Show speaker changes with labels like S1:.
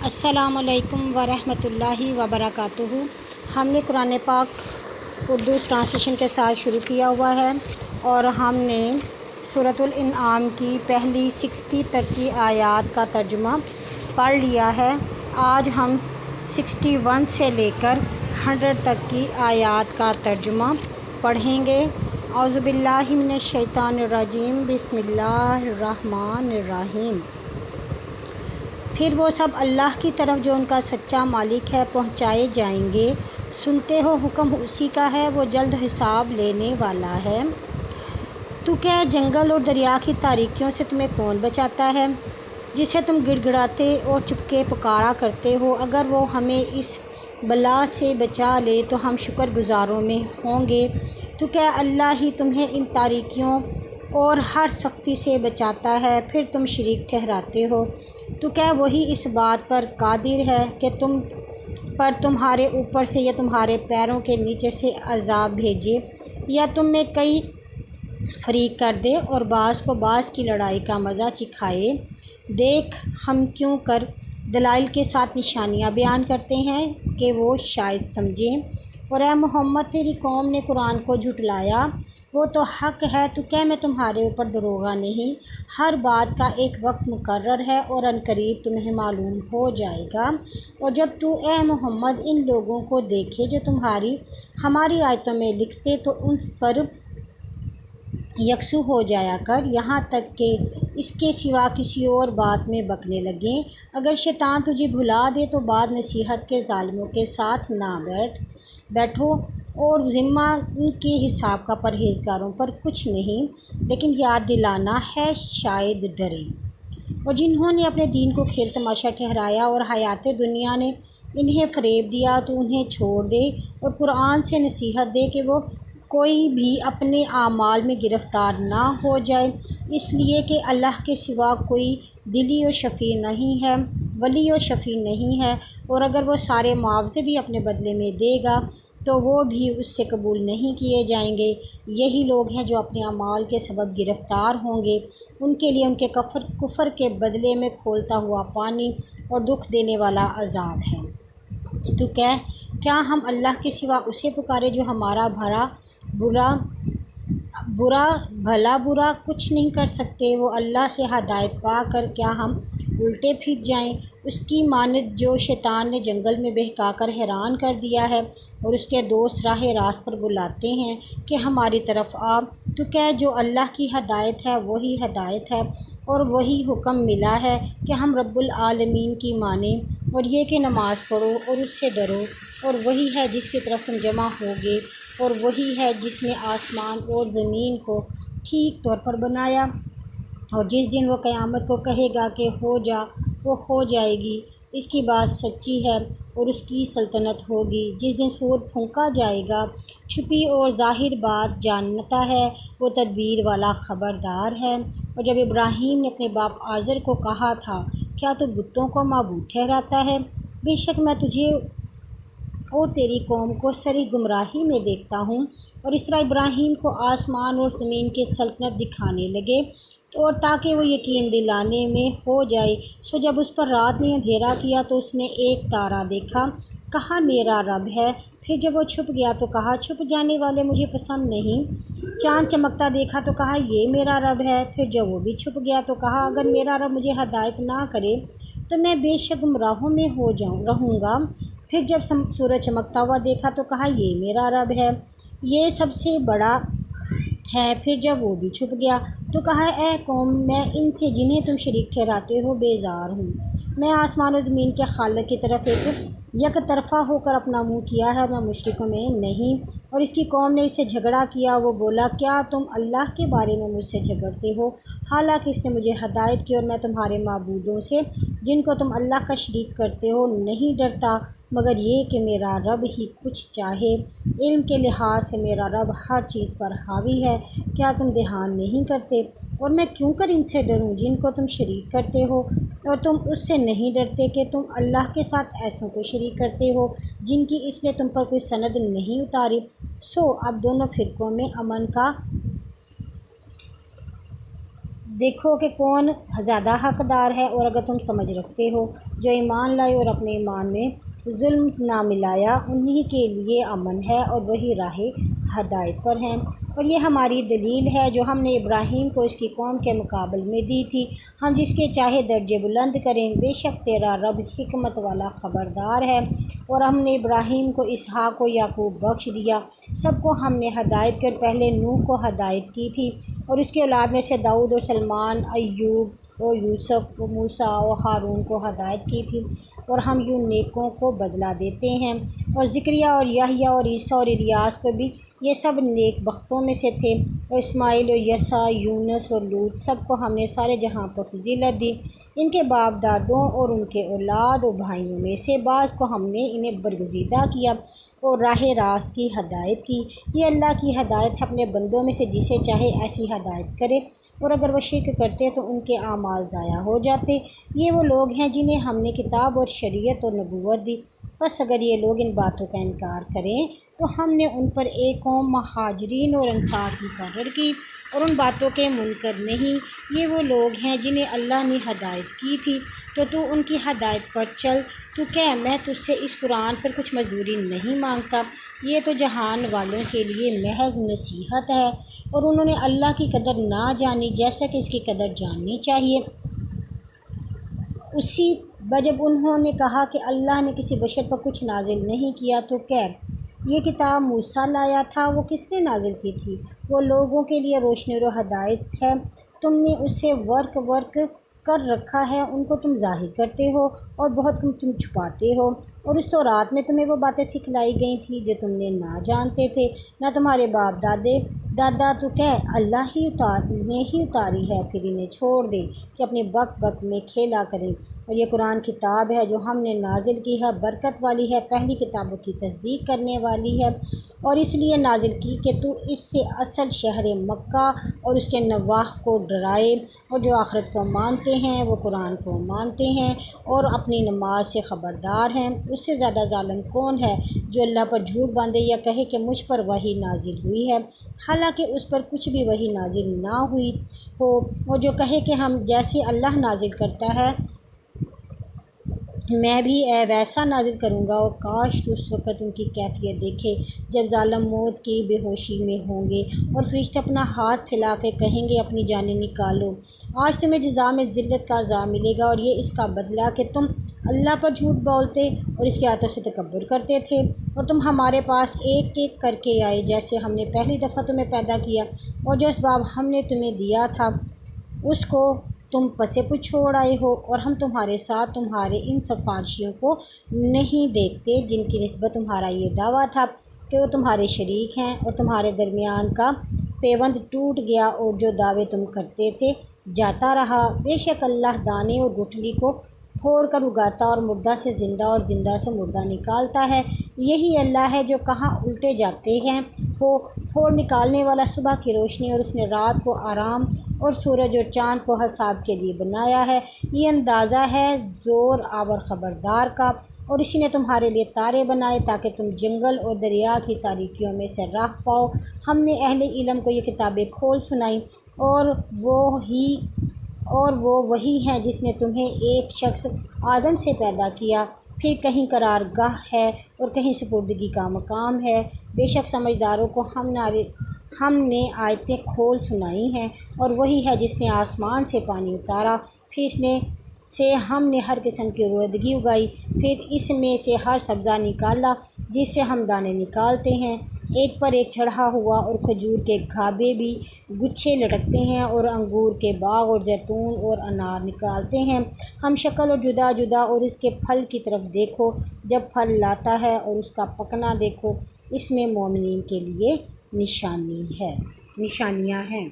S1: السلام علیکم ورحمۃ اللہ وبرکاتہ۔ ہم نے قرآن پاک اردو ٹرانسلیشن کے ساتھ شروع کیا ہوا ہے اور ہم نے سورۃ الانعام کی پہلی 60 تک کی آیات کا ترجمہ پڑھ لیا ہے۔ آج ہم 61 سے لے کر 100 تک کی آیات کا ترجمہ پڑھیں گے۔ اعوذ باللہ من الشیطان الرجیم، بسم اللہ الرحمن الرحیم۔ پھر وہ سب اللہ کی طرف جو ان کا سچا مالک ہے پہنچائے جائیں گے۔ سنتے ہو حکم اسی کا ہے، وہ جلد حساب لینے والا ہے۔ تو کہہ جنگل اور دریا کی تاریکیوں سے تمہیں کون بچاتا ہے، جسے تم گڑ گڑاتے اور چپکے پکارا کرتے ہو؟ اگر وہ ہمیں اس بلا سے بچا لے تو ہم شکر گزاروں میں ہوں گے۔ تو کہہ اللہ ہی تمہیں ان تاریکیوں اور ہر سختی سے بچاتا ہے، پھر تم شریک ٹھہراتے ہو۔ تو کہہ وہی اس بات پر قادر ہے کہ تم پر تمہارے اوپر سے یا تمہارے پیروں کے نیچے سے عذاب بھیجے، یا تم میں کئی فریق کر دے اور بعض کو بعض کی لڑائی کا مزہ چکھائے۔ دیکھ ہم کیوں کر دلائل کے ساتھ نشانیاں بیان کرتے ہیں کہ وہ شاید سمجھیں۔ اور اے محمد تیری قوم نے قرآن کو جھٹلایا، وہ تو حق ہے۔ تو کہہ میں تمہارے اوپر دروغہ نہیں، ہر بات کا ایک وقت مقرر ہے اور عنقریب تمہیں معلوم ہو جائے گا۔ اور جب تو اے محمد ان لوگوں کو دیکھے جو ہماری آیتوں میں لکھتے تو ان پر یکسو ہو جایا کر، یہاں تک کہ اس کے سوا کسی اور بات میں بکنے لگیں۔ اگر شیطان تجھے بھلا دے تو بعد نصیحت کے ظالموں کے ساتھ نہ بیٹھو، اور ذمہ ان کے حساب کا پرہیزگاروں پر کچھ نہیں، لیکن یاد دلانا ہے شاید ڈریں۔ اور جنہوں نے اپنے دین کو کھیل تماشا ٹھہرایا اور حیات دنیا نے انہیں فریب دیا، تو انہیں چھوڑ دے اور قرآن سے نصیحت دے کہ وہ کوئی بھی اپنے اعمال میں گرفتار نہ ہو جائے، اس لیے کہ اللہ کے سوا کوئی ولی و شفیع نہیں ہے، اور اگر وہ سارے معاوضے بھی اپنے بدلے میں دے گا تو وہ بھی اس سے قبول نہیں کیے جائیں گے۔ یہی لوگ ہیں جو اپنے اعمال کے سبب گرفتار ہوں گے، ان کے لیے ان کے کفر کے بدلے میں کھولتا ہوا پانی اور دکھ دینے والا عذاب ہے۔ تو کہہ کیا ہم اللہ کے سوا اسے پکارے جو ہمارا بھلا برا کچھ نہیں کر سکتے؟ وہ اللہ سے ہدایت پا کر کیا ہم الٹے پھر جائیں، اس کی مانند جو شیطان نے جنگل میں بہکا کر حیران کر دیا ہے اور اس کے دوست راہ راست پر بلاتے ہیں کہ ہماری طرف آ۔ تو کہہ جو اللہ کی ہدایت ہے وہی ہدایت ہے، اور وہی حکم ملا ہے کہ ہم رب العالمین کی مانیں، اور یہ کہ نماز پڑھو اور اس سے ڈرو، اور وہی ہے جس کی طرف تم جمع ہوگے، اور وہی ہے جس نے آسمان اور زمین کو ٹھیک طور پر بنایا، اور جس دن وہ قیامت کو کہے گا کہ ہو جا، وہ ہو جائے گی، اس کی بات سچی ہے اور اس کی سلطنت ہوگی۔ جس دن سور پھونکا جائے گا، چھپی اور ظاہر بات جانتا ہے، وہ تدبیر والا خبردار ہے۔ اور جب ابراہیم نے اپنے باپ آزر کو کہا تھا کیا تو بتوں کو معبود ٹھہراتا ہے؟ بے شک میں تجھے اور تیری قوم کو سری گمراہی میں دیکھتا ہوں۔ اور اس طرح ابراہیم کو آسمان اور زمین کی سلطنت دکھانے لگے، اور تاکہ وہ یقین دلانے میں ہو جائے۔ سو جب اس پر رات نے اندھیرا کیا تو اس نے ایک تارا دیکھا، کہا میرا رب ہے۔ پھر جب وہ چھپ گیا تو کہا چھپ جانے والے مجھے پسند نہیں۔ چاند چمکتا دیکھا تو کہا یہ میرا رب ہے۔ پھر جب وہ بھی چھپ گیا تو کہا اگر میرا رب مجھے ہدایت نہ کرے تو میں بے شک گمراہوں میں رہوں گا۔ پھر جب سورج چمکتا ہوا دیکھا تو کہا یہ میرا رب ہے، یہ سب سے بڑا ہے۔ پھر جب وہ بھی چھپ گیا تو کہا اے قوم میں ان سے جنہیں تم شریک ٹھہراتے ہو بیزار ہوں۔ میں آسمان و زمین کے خالق کی طرف یک طرفہ ہو کر اپنا منہ کیا ہے، میں مشرکوں میں نہیں۔ اور اس کی قوم نے اس سے جھگڑا کیا، وہ بولا کیا تم اللہ کے بارے میں مجھ سے جھگڑتے ہو، حالانکہ اس نے مجھے ہدایت کی، اور میں تمہارے معبودوں سے جن کو تم اللہ کا شریک کرتے ہو نہیں ڈرتا مگر یہ کہ میرا رب ہی کچھ چاہے۔ علم کے لحاظ سے میرا رب ہر چیز پر حاوی ہے، کیا تم دھیان نہیں کرتے؟ اور میں کیوں کر ان سے ڈروں جن کو تم شریک کرتے ہو، اور تم اس سے نہیں ڈرتے کہ تم اللہ کے ساتھ ایسوں کو شریک کرتے ہو جن کی اس نے تم پر کوئی سند نہیں اتاری۔ سو اب دونوں فرقوں میں امن کا دیکھو کہ کون زیادہ حقدار ہے، اور اگر تم سمجھ رکھتے ہو جو ایمان لائے اور اپنے ایمان میں ظلم نہ ملایا، انہی کے لیے امن ہے اور وہی راہ ہدایت پر ہیں۔ اور یہ ہماری دلیل ہے جو ہم نے ابراہیم کو اس کی قوم کے مقابل میں دی تھی، ہم جس کے چاہے درجے بلند کریں، بے شک تیرا رب حکمت والا خبردار ہے۔ اور ہم نے ابراہیم کو اسحاق و یعقوب بخش دیا، سب کو ہم نے ہدایت کر پہلے نوح کو ہدایت کی تھی، اور اس کے اولاد میں سے داؤد اور سلیمان، ایوب اور یوسف و موسیٰ و ہارون کو ہدایت کی تھی، اور ہم یوں نیکوں کو بدلہ دیتے ہیں۔ اور زکریا اور یحییٰ اور عیسیٰ اور الیاس کو بھی، یہ سب نیک بختوں میں سے تھے، اور اسماعیل اور یسع، یونس اور لوط، سب کو ہم نے سارے جہاں پر فضیلت دی۔ ان کے باپ دادوں اور ان کے اولاد و بھائیوں میں سے بعض کو ہم نے انہیں برگزیدہ کیا اور راہ راست کی ہدایت کی۔ یہ اللہ کی ہدایت ہے، اپنے بندوں میں سے جسے چاہے ایسی ہدایت کرے، اور اگر وہ شرک کرتے تو ان کے اعمال ضائع ہو جاتے۔ یہ وہ لوگ ہیں جنہیں ہم نے کتاب اور شریعت اور نبوت دی، بس اگر یہ لوگ ان باتوں کا انکار کریں تو ہم نے ان پر ایک قوم مہاجرین اور انصار مقرر کی، اور ان باتوں کے منکر نہیں۔ یہ وہ لوگ ہیں جنہیں اللہ نے ہدایت کی تھی، تو ان کی ہدایت پر چل۔ تو کہ میں تجھ سے اس قرآن پر کچھ مزدوری نہیں مانگتا، یہ تو جہان والوں کے لیے محض نصیحت ہے۔ اور انہوں نے اللہ کی قدر نہ جانی جیسا کہ اس کی قدر جاننی چاہیے۔ اسی جب انہوں نے کہا کہ اللہ نے کسی بشر پر کچھ نازل نہیں کیا، تو کہہ یہ کتاب موسیٰ لایا تھا، وہ کس نے نازل کی تھی؟ وہ لوگوں کے لیے روشنی اور ہدایت ہے۔ تم نے اسے ورق کر رکھا ہے، ان کو تم ظاہر کرتے ہو اور بہت تم چھپاتے ہو۔ اور اس تورات میں تمہیں وہ باتیں سکھلائی گئی تھیں جو تم نے نہ جانتے تھے، نہ تمہارے باپ دادا۔ تو کہہ اللہ نے ہی اتاری ہے، پھر انہیں چھوڑ دے کہ اپنی بک میں کھیلا کریں۔ اور یہ قرآن کتاب ہے جو ہم نے نازل کی ہے، برکت والی ہے، پہلی کتابوں کی تصدیق کرنے والی ہے، اور اس لیے نازل کی کہ تو اس سے اصل شہر مکہ اور اس کے نواح کو ڈرائے، اور جو آخرت کو مانتے ہیں وہ قرآن کو مانتے ہیں اور اپنی نماز سے خبردار ہیں۔ اس سے زیادہ ظالم کون ہے جو اللہ پر جھوٹ باندھے یا کہے کہ مجھ پر وحی نازل ہوئی ہے، حالانکہ اس پر کچھ بھی وحی نازل نہ ہوئی ہو، اور جو کہے کہ ہم جیسے اللہ نازل کرتا ہے میں بھی ویسا نازل کروں گا۔ اور کاش تو اس وقت ان کی کیفیت دیکھے جب ظالم موت کی بے ہوشی میں ہوں گے، اور فرشتے اپنا ہاتھ پھیلا کے کہیں گے اپنی جانیں نکالو۔ آج تمہیں جزا میں ذلت کا عذاب ملے گا، اور یہ اس کا بدلہ کہ تم اللہ پر جھوٹ بولتے اور اس کی آیتوں سے تکبر کرتے تھے، اور تم ہمارے پاس ایک ایک کر کے آئے جیسے ہم نے پہلی دفعہ تمہیں پیدا کیا، اور جو اسباب ہم نے تمہیں دیا تھا اس کو تم پسے پش چھوڑ آئے ہو، اور ہم تمہارے ساتھ تمہارے ان سفارشیوں کو نہیں دیکھتے جن کی نسبت تمہارا یہ دعویٰ تھا کہ وہ تمہارے شریک ہیں، اور تمہارے درمیان کا پیوند ٹوٹ گیا، اور جو دعوے تم کرتے تھے جاتا رہا۔ بے شک اللہ دانے اور گٹھلی کو پھوڑ کر اگاتا اور مردہ سے زندہ اور زندہ سے مردہ نکالتا ہے، یہی اللہ ہے جو کہاں الٹے جاتے ہیں وہ پھوڑ نکالنے والا صبح کی روشنی، اور اس نے رات کو آرام اور سورج اور چاند کو حساب کے لیے بنایا ہے۔ یہ اندازہ ہے زور آور خبردار کا، اور اسی نے تمہارے لیے تارے بنائے تاکہ تم جنگل اور دریا کی تاریکیوں میں سے راہ پاؤ۔ ہم نے اہل علم کو یہ کتابیں کھول سنائیں، اور وہ وہی ہے جس نے تمہیں ایک شخص آدم سے پیدا کیا، پھر کہیں قرارگاہ ہے اور کہیں سپردگی کا مقام ہے۔ بے شک سمجھداروں کو ہم نے آیتیں کھول سنائی ہیں، اور وہی ہے جس نے آسمان سے پانی اتارا، پھر اس میں سے ہم نے ہر قسم کی رویدگی اگائی، پھر اس میں سے ہر سبزہ نکالا جس سے ہم دانے نکالتے ہیں، ایک پر ایک چڑھا ہوا، اور کھجور کے گھابے بھی گچھے لٹکتے ہیں، اور انگور کے باغ اور زیتون اور انار نکالتے ہیں ہم شکل اور جدا جدا۔ اور اس کے پھل کی طرف دیکھو جب پھل لاتا ہے، اور اس کا پکنا دیکھو، اس میں مومنین کے لیے نشانیاں ہیں۔